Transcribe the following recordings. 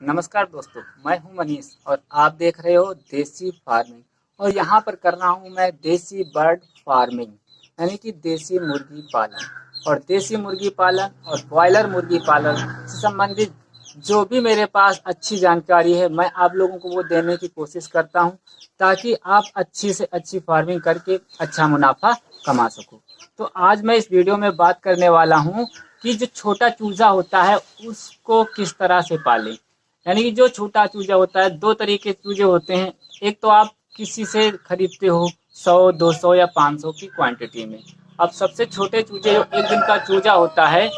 नमस्कार दोस्तों, मैं हूं मनीष और आप देख रहे हो देसी फार्मिंग। और यहाँ पर कर रहा हूं मैं देसी बर्ड फार्मिंग, यानी कि देसी मुर्गी पालन। और देसी मुर्गी पालन और ब्रॉयलर मुर्गी पालन से संबंधित जो भी मेरे पास अच्छी जानकारी है, मैं आप लोगों को वो देने की कोशिश करता हूं, ताकि आप अच्छी से अच्छी फार्मिंग करके अच्छा मुनाफा कमा सको। तो आज मैं इस वीडियो में बात करने वाला हूं कि जो छोटा चूजा होता है उसको किस तरह से पालें। यानी कि जो छोटा चूजा होता है, दो तरीके के चूजे होते हैं। एक तो आप किसी से खरीदते हो 100, 200 या 500 की क्वांटिटी में। अब सबसे छोटे चूजे जो एक दिन का चूजा होता है,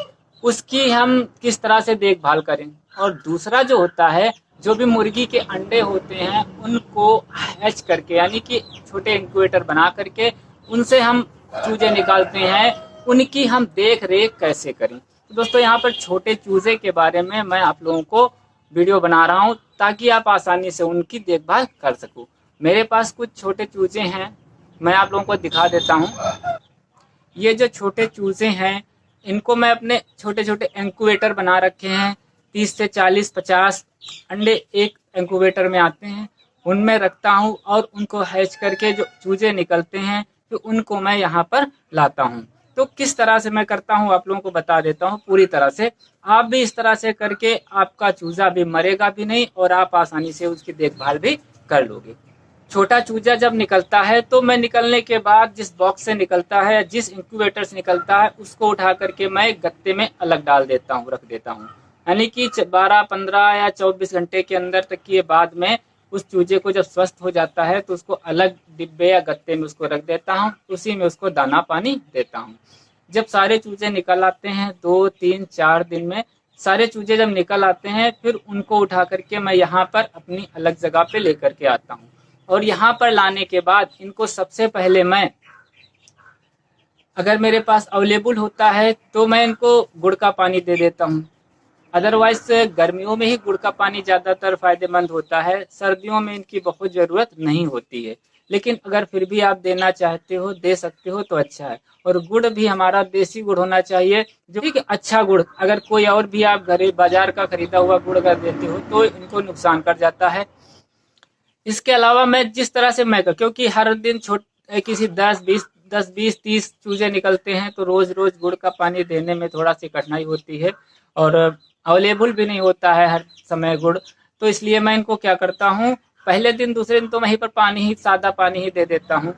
उसकी हम किस तरह से देखभाल करें। और दूसरा जो होता है, जो भी मुर्गी के अंडे होते हैं उनको हैच करके, यानी कि छोटे इंक्यूबेटर बना करके उनसे हम चूजे निकालते हैं, उनकी हम देख रेख कैसे करें। तो दोस्तों, यहाँ पर छोटे चूजे के बारे में मैं आप लोगों को वीडियो बना रहा हूँ, ताकि आप आसानी से उनकी देखभाल कर सको। मेरे पास कुछ छोटे चूजे हैं, मैं आप लोगों को दिखा देता हूँ। ये जो छोटे चूजे हैं, इनको मैं अपने छोटे छोटे इंक्यूबेटर बना रखे हैं। 30 से 40, 50 अंडे एक इंक्यूबेटर में आते हैं, उनमें रखता हूँ और उनको हैच करके जो चूजे निकलते हैं तो उनको मैं यहाँ पर लाता हूँ। तो किस तरह से मैं करता हूँ आप लोगों को बता देता हूँ पूरी तरह से। आप भी इस तरह से करके आपका चूजा भी मरेगा भी नहीं और आप आसानी से उसकी देखभाल भी कर लोगे। छोटा चूजा जब निकलता है तो मैं निकलने के बाद जिस बॉक्स से निकलता है, जिस इंक्यूबेटर से निकलता है, उसको उठा करके मैं गत्ते में अलग डाल देता हूँ, रख देता हूँ। यानी कि 12, 15 या 24 घंटे के अंदर तक के बाद में उस चूजे को जब स्वस्थ हो जाता है तो उसको अलग डिब्बे या गत्ते में उसको रख देता हूँ, उसी में उसको दाना पानी देता हूँ। जब सारे चूजे निकल आते हैं 2, 3, 4 दिन में, सारे चूजे जब निकल आते हैं, फिर उनको उठा करके मैं यहाँ पर अपनी अलग जगह पे लेकर के आता हूँ। और यहाँ पर लाने के बाद इनको सबसे पहले मैं, अगर मेरे पास अवेलेबल होता है तो मैं इनको गुड़ का पानी दे देता हूँ। अदरवाइज गर्मियों में ही गुड़ का पानी ज़्यादातर फायदेमंद होता है, सर्दियों में इनकी बहुत ज़रूरत नहीं होती है। लेकिन अगर फिर भी आप देना चाहते हो, दे सकते हो तो अच्छा है। और गुड़ भी हमारा देसी गुड़ होना चाहिए, जो कि अच्छा गुड़। अगर कोई और भी आप घरे बाजार का खरीदा हुआ गुड़ अगर देते हो तो इनको नुकसान कर जाता है। इसके अलावा मैं जिस तरह से क्योंकि हर दिन किसी 10, 20, 30 चूजे निकलते हैं, तो रोज रोज गुड़ का पानी देने में थोड़ा सी कठिनाई होती है और अवेलेबल भी नहीं होता है हर समय गुड़। तो इसलिए मैं इनको क्या करता हूँ, पहले दिन दूसरे दिन तो वहीं पर पानी ही, सादा पानी ही दे देता हूँ।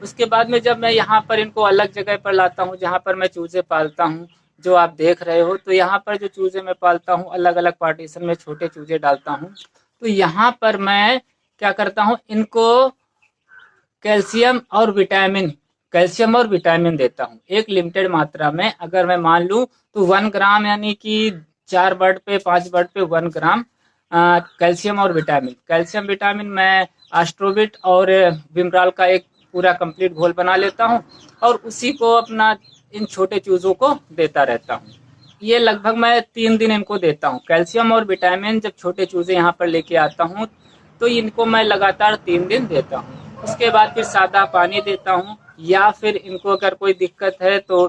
उसके बाद में जब मैं यहाँ पर इनको अलग जगह पर लाता हूँ जहाँ पर मैं चूजे पालता हूँ, जो आप देख रहे हो, तो यहाँ पर जो चूजे मैं पालता हूँ अलग अलग पार्टीशन में छोटे चूजे डालता हूँ। तो यहाँ पर मैं क्या करता हूँ, इनको कैल्शियम और विटामिन देता हूँ एक लिमिटेड मात्रा में। अगर मैं मान लूँ तो 1 ग्राम, यानी कि 4 बर्ड पे 5 बर्ड पे 1 ग्राम कैल्शियम और विटामिन मैं एस्ट्रोबिट और विमराल का एक पूरा कंप्लीट घोल बना लेता हूँ और उसी को अपना इन छोटे चूजों को देता रहता हूँ। ये लगभग मैं 3 दिन इनको देता हूँ। कैल्शियम और विटामिन जब छोटे चूजे यहाँ पर लेके आता हूँ तो इनको मैं लगातार 3 दिन देता हूँ। उसके बाद फिर सादा पानी देता हूँ, या फिर इनको अगर कोई दिक्कत है तो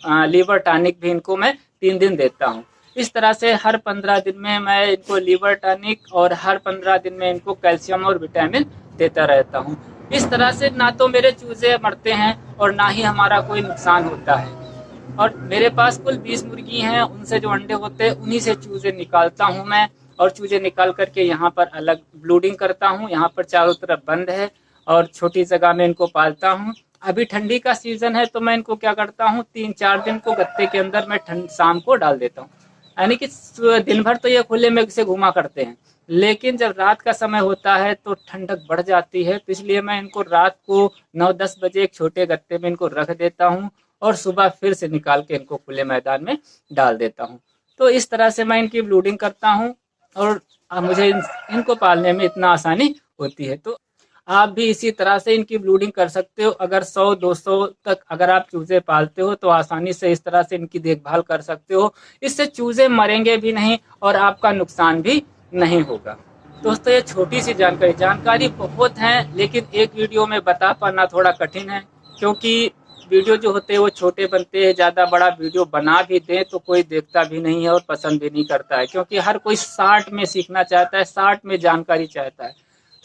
लीवर टॉनिक भी इनको मैं 3 दिन देता हूँ। इस तरह से हर 15 दिन में मैं इनको लीवर टॉनिक और हर 15 दिन में इनको कैल्शियम और विटामिन देता रहता हूँ। इस तरह से ना तो मेरे चूजे मरते हैं और ना ही हमारा कोई नुकसान होता है। और मेरे पास कुल 20 मुर्गी हैं, उनसे जो अंडे होते हैं उन्हीं से चूजे निकालता हूँ मैं। और चूजे निकाल करके यहाँ पर अलग ब्लूडिंग करता हूँ, यहाँ पर चारों तरफ बंद है और छोटी जगह में इनको पालता हूँ। अभी ठंडी का सीजन है तो मैं इनको क्या करता हूँ, 3-4 दिन को गत्ते के अंदर मैं शाम को डाल देता हूँ। यानी कि दिन भर तो ये खुले में से घुमा करते हैं, लेकिन जब रात का समय होता है तो ठंडक बढ़ जाती है, तो इसलिए मैं इनको रात को 9-10 बजे एक छोटे गत्ते में इनको रख देता हूँ और सुबह फिर से निकाल के इनको खुले मैदान में डाल देता हूँ। तो इस तरह से मैं इनकी ब्लूडिंग करता हूँ और मुझे इनको पालने में इतना आसानी होती है। तो आप भी इसी तरह से इनकी ब्लूडिंग कर सकते हो। अगर 100-200 तक अगर आप चूजे पालते हो तो आसानी से इस तरह से इनकी देखभाल कर सकते हो। इससे चूजे मरेंगे भी नहीं और आपका नुकसान भी नहीं होगा। दोस्तों, ये छोटी सी जानकारी बहुत है, लेकिन एक वीडियो में बता पाना थोड़ा कठिन है, क्योंकि वीडियो जो होते हैं वो छोटे बनते हैं, ज़्यादा बड़ा वीडियो बना भी दें तो कोई देखता भी नहीं है और पसंद भी नहीं करता है, क्योंकि हर कोई शॉर्ट में सीखना चाहता है, शॉर्ट में जानकारी चाहता है।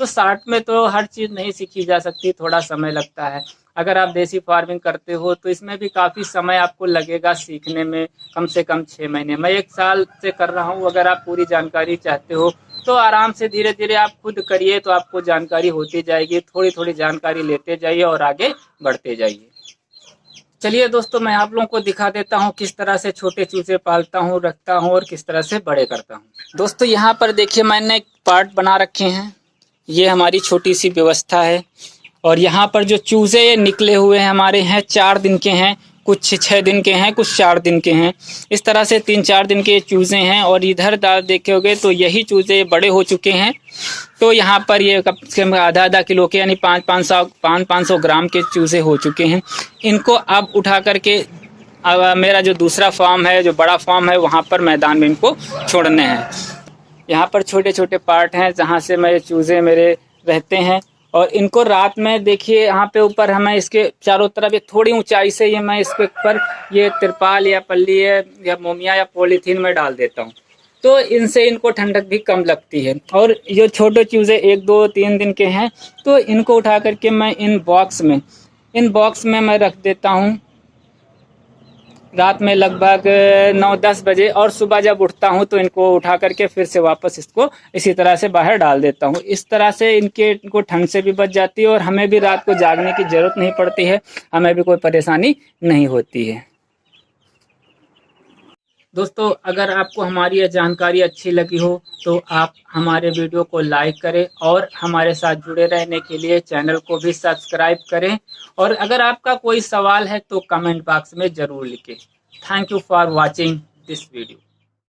तो शॉर्ट में तो हर चीज़ नहीं सीखी जा सकती, थोड़ा समय लगता है। अगर आप देसी फार्मिंग करते हो तो इसमें भी काफ़ी समय आपको लगेगा सीखने में, कम से कम 6 महीने। मैं 1 साल से कर रहा हूँ। अगर आप पूरी जानकारी चाहते हो तो आराम से धीरे धीरे आप खुद करिए, तो आपको जानकारी होती जाएगी। थोड़ी थोड़ी जानकारी लेते जाइए और आगे बढ़ते जाइए। चलिए दोस्तों, मैं आप लोगों को दिखा देता हूँ किस तरह से छोटे चूजे पालता हूँ, रखता हूँ और किस तरह से बड़े करता हूँ। दोस्तों यहाँ पर देखिए, मैंने पार्ट बना रखे हैं। ये हमारी छोटी सी व्यवस्था है। और यहाँ पर जो चूजे निकले हुए हैं हमारे हैं 4 दिन के हैं, कुछ 6 दिन के हैं, कुछ 4 दिन के हैं। इस तरह से 3-4 दिन के चूजे हैं। और इधर दाल देखे होगे तो यही चूजे बड़े हो चुके हैं। तो यहाँ पर ये कम से कम आधा किलो के, यानी 500 ग्राम के चूजे हो चुके हैं। इनको अब उठा करके अब मेरा जो दूसरा फार्म है, जो बड़ा फार्म है, वहाँ पर मैदान में इनको छोड़ने हैं। यहाँ पर छोटे छोटे पार्ट हैं जहाँ से मैं चूजे मेरे रहते हैं। और इनको रात में देखिए, यहाँ पे ऊपर हमें इसके चारों तरफ एक थोड़ी ऊंचाई से ये मैं इसके ऊपर ये तिरपाल या पल्ली है या मोमिया या पॉलीथीन में डाल देता हूँ, तो इनसे इनको ठंडक भी कम लगती है। और ये छोटे चूजे 1-2-3 दिन के हैं, तो इनको उठा करके मैं इन बॉक्स में मैं रख देता हूँ रात में लगभग 9-10 बजे। और सुबह जब उठता हूँ तो इनको उठा करके फिर से वापस इसको इसी तरह से बाहर डाल देता हूँ। इस तरह से इनको ठंड से भी बच जाती है और हमें भी रात को जागने की ज़रूरत नहीं पड़ती है, हमें भी कोई परेशानी नहीं होती है। दोस्तों, अगर आपको हमारी यह जानकारी अच्छी लगी हो तो आप हमारे वीडियो को लाइक करें और हमारे साथ जुड़े रहने के लिए चैनल को भी सब्सक्राइब करें। और अगर आपका कोई सवाल है तो कमेंट बॉक्स में ज़रूर लिखें। Thank you for watching this video.